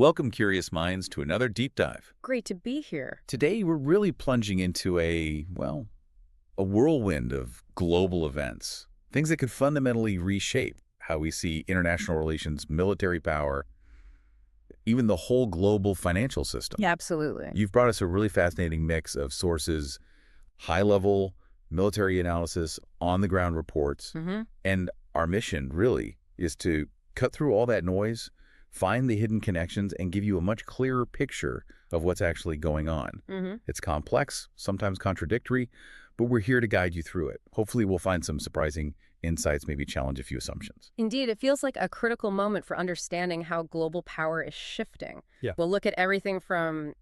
Welcome, curious minds, to another deep dive. Great to be here. Today, we're really plunging into a whirlwind of global events, things that could fundamentally reshape how we see international relations, military power, even the whole global financial system. Yeah, absolutely. You've brought us a really fascinating mix of sources, high-level military analysis, on-the-ground reports, and our mission, really, is to cut through all that noise, find the hidden connections, and give you a much clearer picture of what's actually going on. It's complex, sometimes contradictory, but we're here to guide you through it. Hopefully, we'll find some surprising insights, maybe challenge a few assumptions. Indeed, it feels like a critical moment for understanding how global power is shifting. Yeah. We'll look at everything from,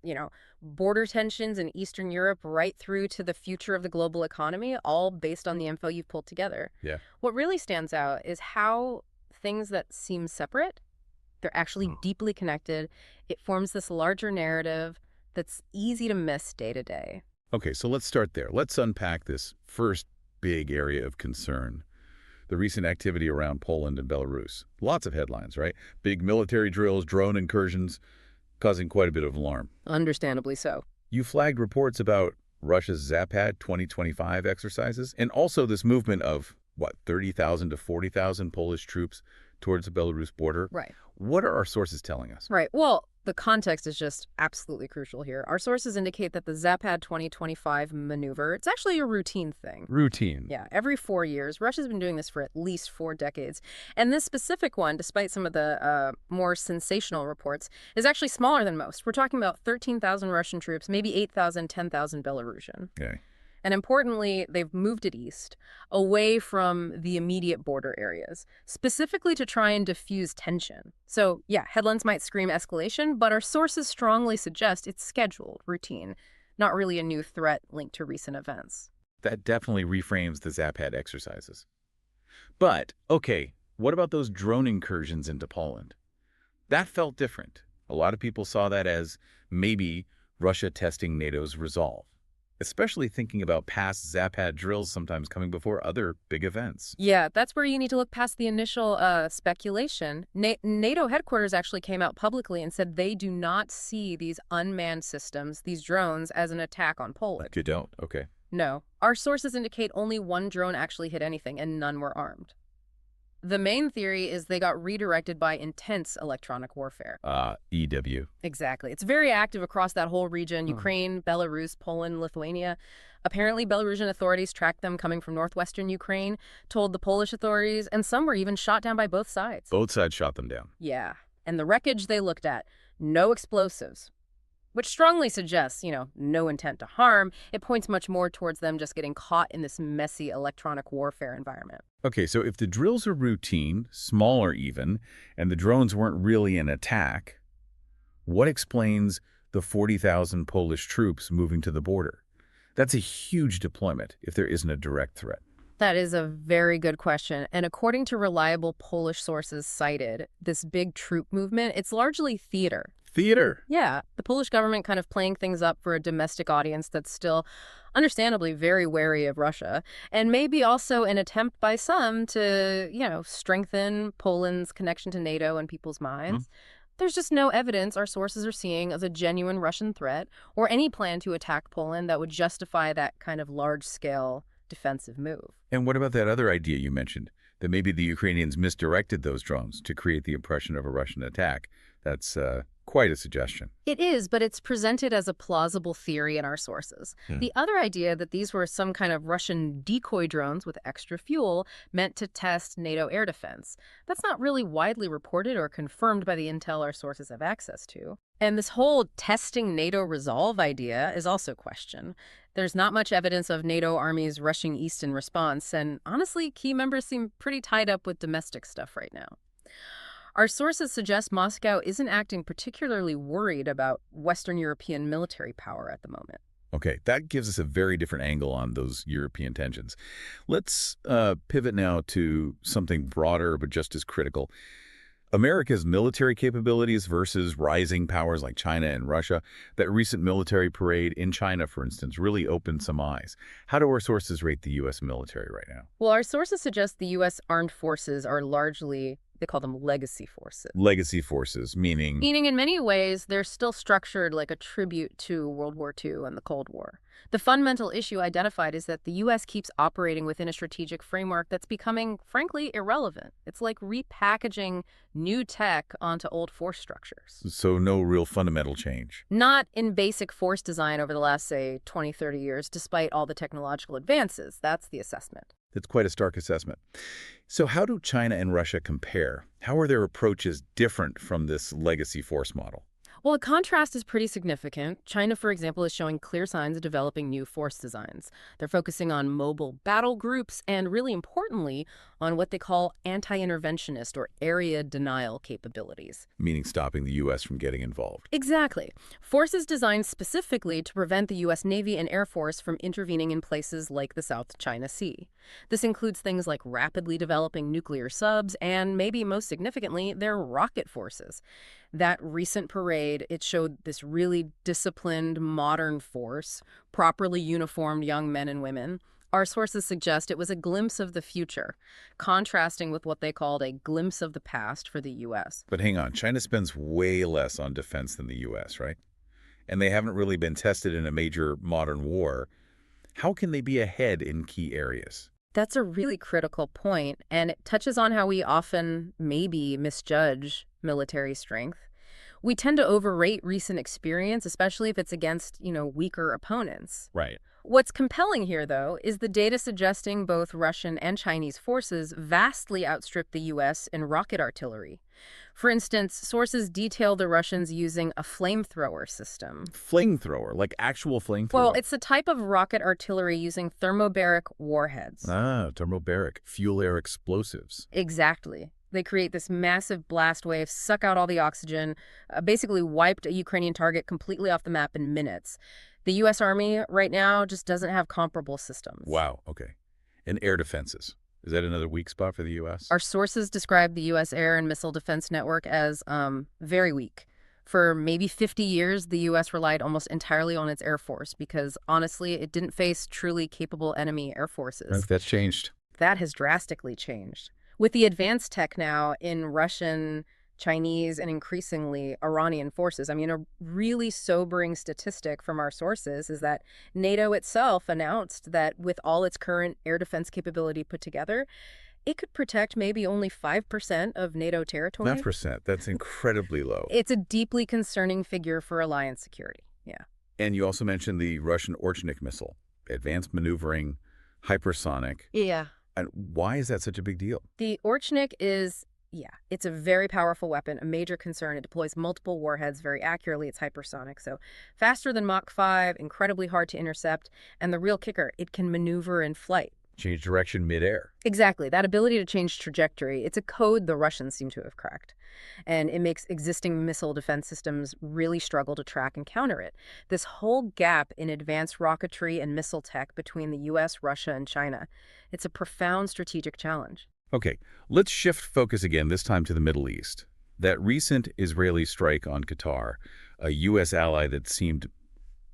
border tensions in Eastern Europe right through to the future of the global economy, all based on the info you've pulled together. Yeah. What really stands out is how things that seem separate, they're actually deeply connected. It forms this larger narrative that's easy to miss day to day. Okay, so let's start there. Let's unpack this first big area of concern, the recent activity around Poland and Belarus. Lots of headlines, right? Big military drills, drone incursions, causing quite a bit of alarm. Understandably so. You flagged reports about Russia's Zapad 2025 exercises, and also this movement of, 30,000 to 40,000 Polish troops towards the Belarus border. Right. What are our sources telling us? Right. Well, the context is just absolutely crucial here. Our sources indicate that the Zapad 2025 maneuver, it's actually a routine thing. Routine. Yeah, every 4 years. Russia's been doing this for at least 4 decades. And this specific one, despite some of the more sensational reports, is actually smaller than most. We're talking about 13,000 Russian troops, maybe 8,000, 10,000 Belarusian. Okay. And importantly, they've moved it east, away from the immediate border areas, specifically to try and diffuse tension. So, yeah, headlines might scream escalation, but our sources strongly suggest it's scheduled, routine, not really a new threat linked to recent events. That definitely reframes the Zapad exercises. But, okay, what about those drone incursions into Poland? That felt different. A lot of people saw that as maybe Russia testing NATO's resolve, especially thinking about past Zapad drills sometimes coming before other big events. Yeah, that's where you need to look past the initial speculation. NATO headquarters actually came out publicly and said they do not see these unmanned systems, these drones, as an attack on Poland. You don't? Okay. No. Our sources indicate only one drone actually hit anything and none were armed. The main theory is they got redirected by intense electronic warfare. EW. Exactly. It's very active across that whole region, Ukraine, Belarus, Poland, Lithuania. Apparently, Belarusian authorities tracked them coming from northwestern Ukraine, told the Polish authorities, and some were even shot down by both sides. Both sides shot them down. Yeah. And the wreckage they looked at, no explosives, which strongly suggests, no intent to harm. It points much more towards them just getting caught in this messy electronic warfare environment. Okay, so if the drills are routine, smaller even, and the drones weren't really an attack, what explains the 40,000 Polish troops moving to the border? That's a huge deployment if there isn't a direct threat. That is a very good question. And according to reliable Polish sources cited, this big troop movement, it's largely theater. Theater? Yeah, the Polish government kind of playing things up for a domestic audience that's still understandably very wary of Russia, and maybe also an attempt by some to, strengthen Poland's connection to NATO in people's minds. There's just no evidence our sources are seeing of a genuine Russian threat or any plan to attack Poland that would justify that kind of large-scale defensive move. And what about that other idea you mentioned, that maybe the Ukrainians misdirected those drones to create the impression of a Russian attack? That's quite a suggestion. It is, but it's presented as a plausible theory in our sources. The other idea that these were some kind of Russian decoy drones with extra fuel meant to test NATO air defense. That's not really widely reported or confirmed by the intel our sources have access to. And this whole testing NATO resolve idea is also questioned. There's not much evidence of NATO armies rushing east in response, and honestly, key members seem pretty tied up with domestic stuff right now. Our sources suggest Moscow isn't acting particularly worried about Western European military power at the moment. Okay, that gives us a very different angle on those European tensions. Let's pivot now to something broader but just as critical. America's military capabilities versus rising powers like China and Russia. That recent military parade in China, for instance, really opened some eyes. How do our sources rate the U.S. military right now? Well, our sources suggest the U.S. armed forces are largely They call them legacy forces. Legacy forces, meaning? Meaning, in many ways, they're still structured like a tribute to World War II and the Cold War. The fundamental issue identified is that the U.S. keeps operating within a strategic framework that's becoming, frankly, irrelevant. It's like repackaging new tech onto old force structures. So no real fundamental change. Not in basic force design over the last, say, 20, 30 years, despite all the technological advances. That's the assessment. That's quite a stark assessment. So how do China and Russia compare? How are their approaches different from this legacy force model? Well, the contrast is pretty significant. China, for example, is showing clear signs of developing new force designs. They're focusing on mobile battle groups and, really importantly, on what they call anti-interventionist or area denial capabilities. Meaning stopping the U.S. from getting involved. Exactly. Forces designed specifically to prevent the U.S. Navy and Air Force from intervening in places like the South China Sea. This includes things like rapidly developing nuclear subs and, maybe most significantly, their rocket forces. That recent parade, it showed this really disciplined, modern force, properly uniformed young men and women. Our sources suggest it was a glimpse of the future, contrasting with what they called a glimpse of the past for the U.S. But hang on, China spends way less on defense than the U.S., right? And they haven't really been tested in a major modern war. How can they be ahead in key areas? That's a really critical point, and it touches on how we often maybe misjudge military strength. We tend to overrate recent experience, especially if it's against, weaker opponents. Right. What's compelling here, though, is the data suggesting both Russian and Chinese forces vastly outstrip the U.S. in rocket artillery. For instance, sources detail the Russians using a flamethrower system. Flamethrower, like actual flamethrower? Well, it's a type of rocket artillery using thermobaric warheads. Ah, thermobaric, fuel-air explosives. Exactly. They create this massive blast wave, suck out all the oxygen, basically wiped a Ukrainian target completely off the map in minutes. The U.S. Army right now just doesn't have comparable systems. Wow, okay. And air defenses. Is that another weak spot for the U.S.? Our sources describe the U.S. air and missile defense network as very weak. For maybe 50 years, the U.S. relied almost entirely on its Air Force because, honestly, it didn't face truly capable enemy air forces. That's changed. That has drastically changed. With the advanced tech now in Russian, Chinese, and increasingly Iranian forces, a really sobering statistic from our sources is that NATO itself announced that with all its current air defense capability put together, it could protect maybe only 5% of NATO territory. 5%, that's incredibly low. It's a deeply concerning figure for alliance security, yeah. And you also mentioned the Russian Orchnik missile, advanced maneuvering, hypersonic. Yeah. And why is that such a big deal? The Orchnik is, it's a very powerful weapon, a major concern. It deploys multiple warheads very accurately. It's hypersonic, so faster than Mach 5, incredibly hard to intercept, and the real kicker, it can maneuver in flight. Change direction midair. Exactly. That ability to change trajectory, it's a code the Russians seem to have cracked. And it makes existing missile defense systems really struggle to track and counter it. This whole gap in advanced rocketry and missile tech between the U.S., Russia, and China, it's a profound strategic challenge. Okay, let's shift focus again, this time to the Middle East. That recent Israeli strike on Qatar, a U.S. ally that seemed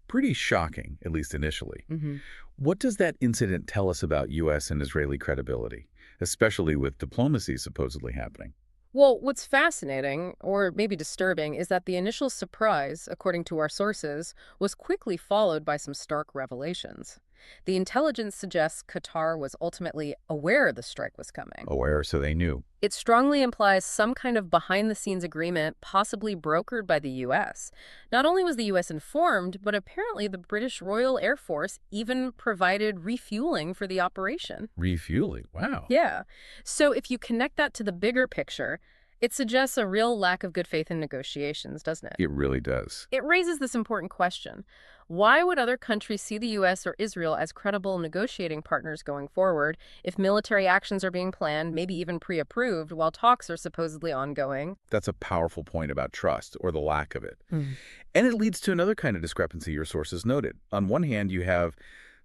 pretty shocking, at least initially. Mm-hmm. What does that incident tell us about U.S. and Israeli credibility, especially with diplomacy supposedly happening? Well, what's fascinating, or maybe disturbing, is that the initial surprise, according to our sources, was quickly followed by some stark revelations. The intelligence suggests Qatar was ultimately aware the strike was coming. Aware, so they knew. It strongly implies some kind of behind-the-scenes agreement, possibly brokered by the U.S. Not only was the U.S. informed, but apparently the British Royal Air Force even provided refueling for the operation. Refueling? Wow. Yeah. So if you connect that to the bigger picture, it suggests a real lack of good faith in negotiations, doesn't it? It really does. It raises this important question. Why would other countries see the U.S. or Israel as credible negotiating partners going forward if military actions are being planned, maybe even pre-approved, while talks are supposedly ongoing? That's a powerful point about trust, or the lack of it. And it leads to another kind of discrepancy your sources noted. On one hand, you have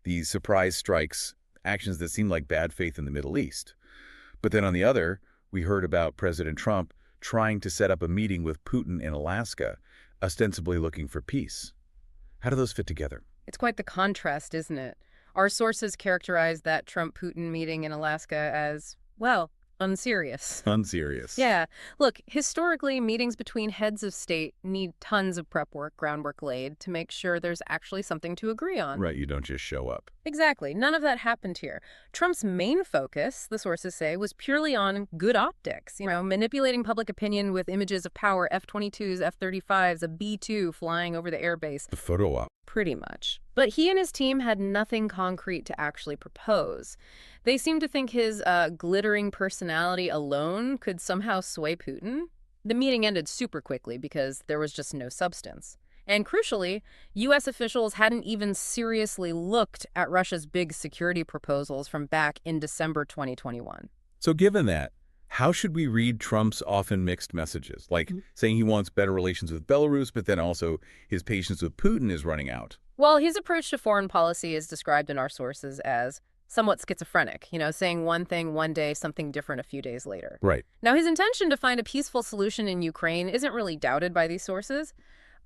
these surprise strikes, actions that seem like bad faith in the Middle East. But then on the other, we heard about President Trump trying to set up a meeting with Putin in Alaska, ostensibly looking for peace. How do those fit together? It's quite the contrast, isn't it? Our sources characterize that Trump-Putin meeting in Alaska as, well, unserious. Unserious. Yeah. Look, historically, meetings between heads of state need tons of prep work, groundwork laid to make sure there's actually something to agree on. Right, you don't just show up. Exactly. None of that happened here. Trump's main focus, the sources say, was purely on good optics, manipulating public opinion with images of power, F-22s, F-35s, a B-2 flying over the airbase. The photo op. Pretty much. But he and his team had nothing concrete to actually propose. They seemed to think his glittering personality alone could somehow sway Putin. The meeting ended super quickly because there was just no substance. And crucially, U.S. officials hadn't even seriously looked at Russia's big security proposals from back in December 2021. So given that, how should we read Trump's often mixed messages, like saying he wants better relations with Belarus, but then also his patience with Putin is running out? Well, his approach to foreign policy is described in our sources as somewhat schizophrenic, saying one thing one day, something different a few days later. Right. Now, his intention to find a peaceful solution in Ukraine isn't really doubted by these sources,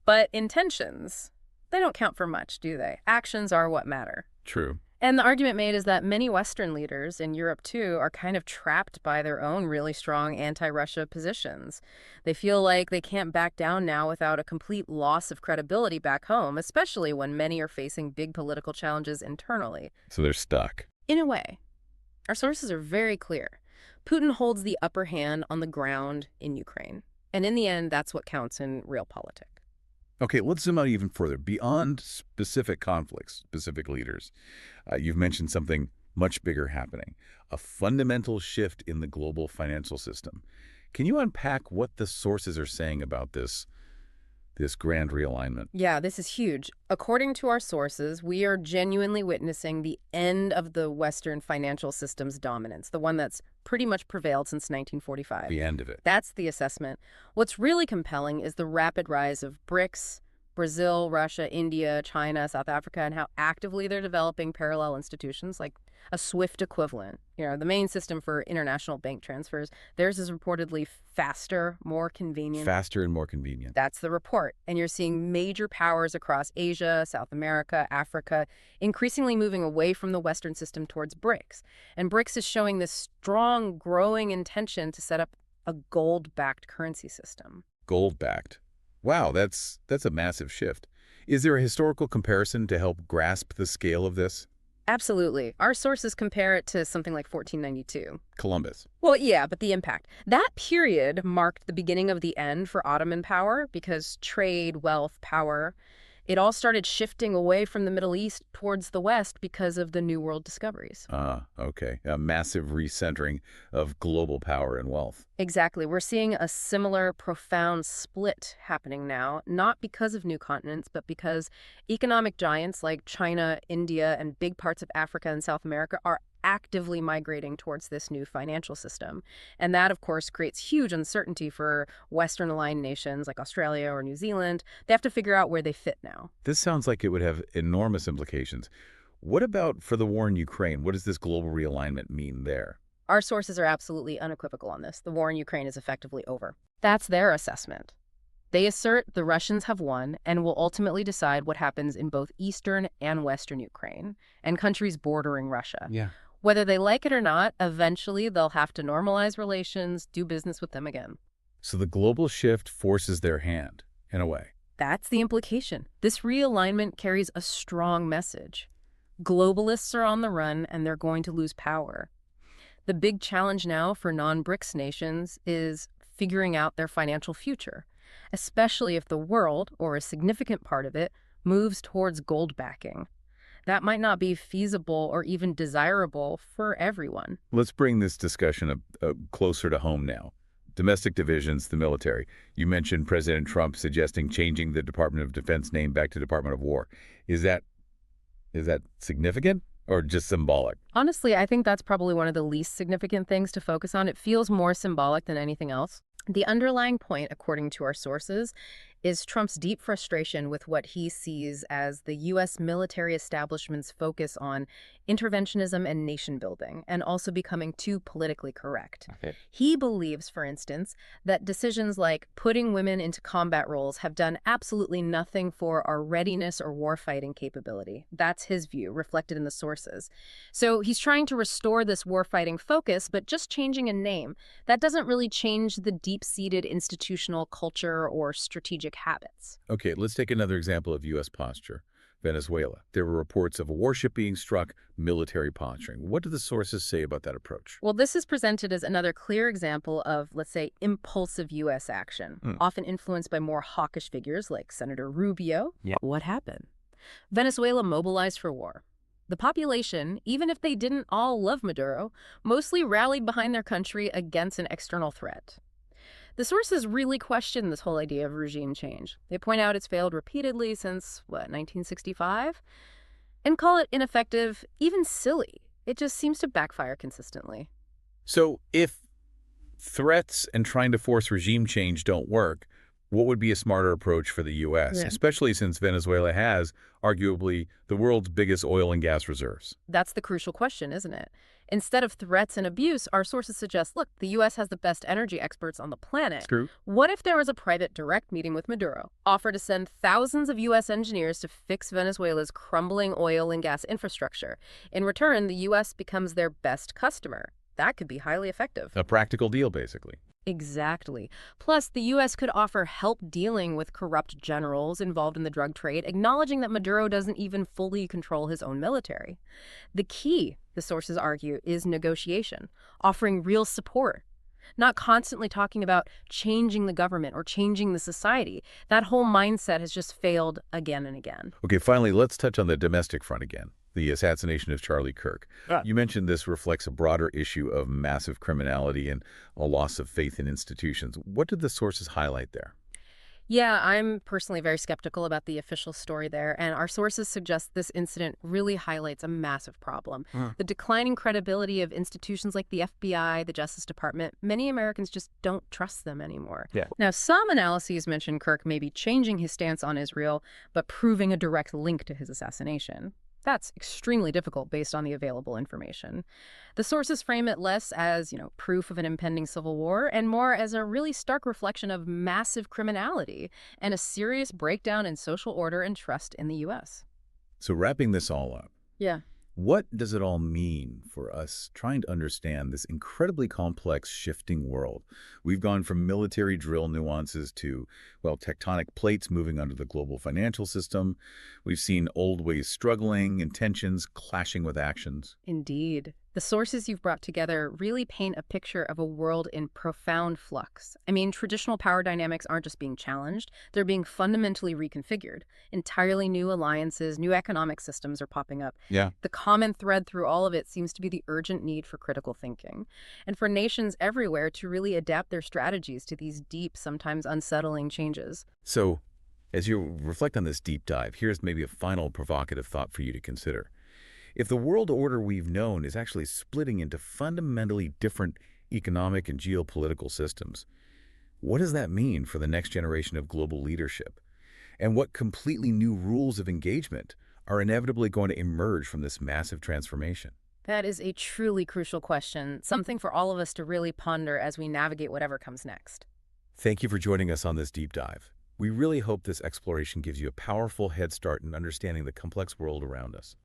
but intentions, they don't count for much, do they? Actions are what matter. True. And the argument made is that many Western leaders, in Europe too, are kind of trapped by their own really strong anti-Russia positions. They feel like they can't back down now without a complete loss of credibility back home, especially when many are facing big political challenges internally. So they're stuck. In a way, our sources are very clear. Putin holds the upper hand on the ground in Ukraine. And in the end, that's what counts in real politics. Okay, let's zoom out even further. Beyond specific conflicts, specific leaders, you've mentioned something much bigger happening, a fundamental shift in the global financial system. Can you unpack what the sources are saying about this grand realignment? Yeah, this is huge. According to our sources, we are genuinely witnessing the end of the Western financial system's dominance, the one that's pretty much prevailed since 1945. The end of it. That's the assessment. What's really compelling is the rapid rise of BRICS, Brazil, Russia, India, China, South Africa, and how actively they're developing parallel institutions like a SWIFT equivalent, the main system for international bank transfers. Theirs is reportedly faster, more convenient. Faster and more convenient. That's the report. And you're seeing major powers across Asia, South America, Africa, increasingly moving away from the Western system towards BRICS. And BRICS is showing this strong, growing intention to set up a gold-backed currency system. Gold-backed. Wow, that's a massive shift. Is there a historical comparison to help grasp the scale of this? Absolutely. Our sources compare it to something like 1492. Columbus. Well, yeah, but the impact. That period marked the beginning of the end for Ottoman power because trade, wealth, power, it all started shifting away from the Middle East towards the West because of the New World discoveries. Okay. A massive recentering of global power and wealth. Exactly. We're seeing a similar profound split happening now, not because of new continents, but because economic giants like China, India, and big parts of Africa and South America are actively migrating towards this new financial system. And that, of course, creates huge uncertainty for Western-aligned nations like Australia or New Zealand. They have to figure out where they fit now. This sounds like it would have enormous implications. What about for the war in Ukraine? What does this global realignment mean there? Our sources are absolutely unequivocal on this. The war in Ukraine is effectively over. That's their assessment. They assert the Russians have won and will ultimately decide what happens in both eastern and western Ukraine and countries bordering Russia. Yeah. Whether they like it or not, eventually they'll have to normalize relations, do business with them again. So the global shift forces their hand, in a way. That's the implication. This realignment carries a strong message. Globalists are on the run and they're going to lose power. The big challenge now for non-BRICS nations is figuring out their financial future, especially if the world, or a significant part of it, moves towards gold backing. That might not be feasible or even desirable for everyone. Let's bring this discussion closer to home now. Domestic divisions, the military. You mentioned President Trump suggesting changing the Department of Defense name back to Department of War. Is that significant or just symbolic? Honestly, I think that's probably one of the least significant things to focus on. It feels more symbolic than anything else. The underlying point, according to our sources, is Trump's deep frustration with what he sees as the U.S. military establishment's focus on interventionism and nation building, and also becoming too politically correct. Okay. He believes, for instance, that decisions like putting women into combat roles have done absolutely nothing for our readiness or warfighting capability. That's his view, reflected in the sources. So he's trying to restore this warfighting focus, but just changing a name. That doesn't really change the deep-seated institutional culture or strategic habits. Okay, let's take another example of U.S. posture. Venezuela. There were reports of a warship being struck, military posturing. What do the sources say about that approach? Well, this is presented as another clear example of, let's say, impulsive U.S. action, often influenced by more hawkish figures like Senator Rubio. Yeah. What happened? Venezuela mobilized for war. The population, even if they didn't all love Maduro, mostly rallied behind their country against an external threat. The sources really question this whole idea of regime change. They point out it's failed repeatedly since, 1965? And call it ineffective, even silly. It just seems to backfire consistently. So if threats and trying to force regime change don't work, what would be a smarter approach for the U.S., Yeah. especially since Venezuela has, arguably, the world's biggest oil and gas reserves? That's the crucial question, isn't it? Instead of threats and abuse, our sources suggest, look, the U.S. has the best energy experts on the planet. True. What if there was a private direct meeting with Maduro, offer to send thousands of U.S. engineers to fix Venezuela's crumbling oil and gas infrastructure? In return, the U.S. becomes their best customer. That could be highly effective. A practical deal, basically. Exactly. Plus, the U.S. could offer help dealing with corrupt generals involved in the drug trade, acknowledging that Maduro doesn't even fully control his own military. The key, the sources argue, is negotiation, offering real support, not constantly talking about changing the government or changing the society. That whole mindset has just failed again and again. Okay, finally, let's touch on the domestic front again. The assassination of Charlie Kirk. You mentioned this reflects a broader issue of massive criminality and a loss of faith in institutions. What did the sources highlight there? Yeah, I'm personally very skeptical about the official story there, and our sources suggest this incident really highlights a massive problem. The declining credibility of institutions like the FBI, the Justice Department. Many Americans just don't trust them anymore. Yeah. Now, some analyses mention Kirk maybe changing his stance on Israel, but proving a direct link to his assassination. That's extremely difficult based on the available information. The sources frame it less as, proof of an impending civil war and more as a really stark reflection of massive criminality and a serious breakdown in social order and trust in the U.S. So wrapping this all up, Yeah. what does it all mean for us trying to understand this incredibly complex, shifting world? We've gone from military drill nuances to, tectonic plates moving under the global financial system. We've seen old ways struggling and tensions clashing with actions. Indeed. The sources you've brought together really paint a picture of a world in profound flux. I mean, traditional power dynamics aren't just being challenged, they're being fundamentally reconfigured. Entirely new alliances, new economic systems are popping up. Yeah. The common thread through all of it seems to be the urgent need for critical thinking, and for nations everywhere to really adapt their strategies to these deep, sometimes unsettling changes. So, as you reflect on this deep dive, here's maybe a final provocative thought for you to consider. If the world order we've known is actually splitting into fundamentally different economic and geopolitical systems, what does that mean for the next generation of global leadership? And what completely new rules of engagement are inevitably going to emerge from this massive transformation? That is a truly crucial question, something for all of us to really ponder as we navigate whatever comes next. Thank you for joining us on this deep dive. We really hope this exploration gives you a powerful head start in understanding the complex world around us.